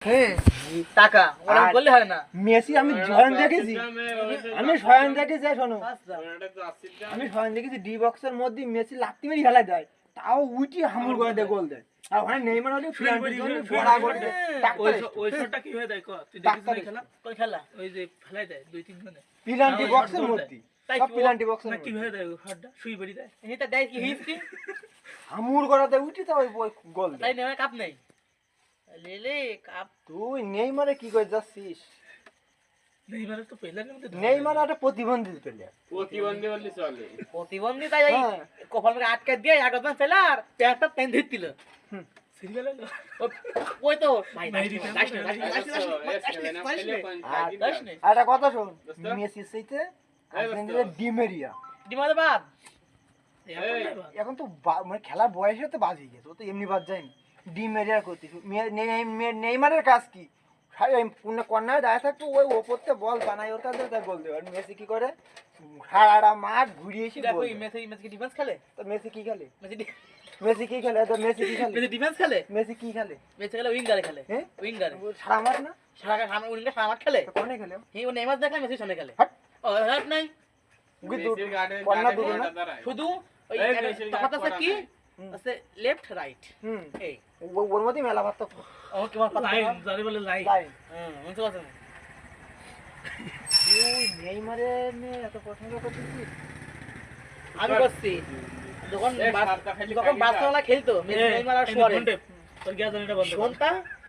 হ্যাঁ টাকা ওরা বললে হয় না। মেসি আমি স্বয়ং দেখেছি, আমি স্বয়ং দেখেছি, শোনো আমি স্বয়ং দেখেছি ডি বক্সের মধ্যে মেসি লাত্তি মেরে খেলা দেয়, তাও উইটি হামুর করে দেয় গোল দেয়। আর ওখানে নেইমার হলে পেনাল্টির জন্য বড়া গোল দেয়। ওই শটটা কি হয়ে দেয় ক তুই দেখিস না খেলা? কোন খেলা? ওই যে ফেলাই দেয় 2-3 জনে পেনাল্টি বক্সের মধ্যে, তাই সব পেনাল্টি বক্সের না কি মধ্যে হয়ে দেয় ওই শটটা শুই বেরি দেয়। এটা দেয় কি হিস্ট্রি? হামুর করে দেয় উইটি, তাও ওই গোল তাই দেয়। নেই কাপ নেই। লেলে কাপ তুই নেইমারে কি করে যাচ্ছিস? নেইমারের তো পেলার মধ্যে নেইমার একটা প্রতিবন্ধী প্লেয়ার। প্রতিবন্ধী বললে চলে। প্রতিবন্ধী তাই এই হ্যাঁ। কপাল করে আটকে দিয়ে একদম ফেলার প্যান্টটা টেন দিছিল। সিরিয়াল ওই তো ভাই মাইরি না, দাস মাইরি না। আর একটা কথা শোন, মেসির চাইতে আর্জেন্টিনার ডি মারিয়া ডিমাদে বাদ এখন তো মানে খেলার বয়সে তো বাজ হয়ে গেছে, ও তো এমনি বাদ যায়নি। ডি মারিয়ার করতে নেইমারের কাজ কি? কর্নারে দাঁড়িয়ে থাকতো, ওই ওপরতে বল বানাই ওর কাছে তাই গোল দেবে। আর মেসি কি করে? সারাটা মাঠ ঘুরিয়ে এসে দেখো গোল দেয়। মেসি কি ডিফেন্স খেলে? তো মেসি কি খেলে? মেসি মেসি কি খেলে? তো মেসি কি খেলে? ডিফেন্স খেলে? মেসি কি খেলে? মেসি খেলে উইঙ্গারে খেলে। হ্যাঁ? উইঙ্গারে ও সারা মাঠ না? সারা সামনে উইঙ্গার সারা মাঠ খেলে। তো কোনে খেলে? এই ও নেইমার দেখলে মেসি সামনে খেলে। হাট। ও হাট নাই মেসির গার্ডে কর্নার দূরে না? শুধু ওই এই মেসির তফাৎ আছে গার্ড কি হুম। আছে লেফট রাইট হুম, এই ওর মধ্যেই মেলা ভাত তো ও কি আমার কথা লাইন জানি বলে লাইন লাইন। বুঝতে পারছেন? তুই নেইমারের নিয়ে এত প্রশংসা করছিস? আমি করছি যখন এই সাতটা খালি যখন কাটি বার্সেলোনা খেলতো মেসি নেইমার আর সুয়ারেজ তোর গিয়া জানিটা বন্ধ কর। শোনটা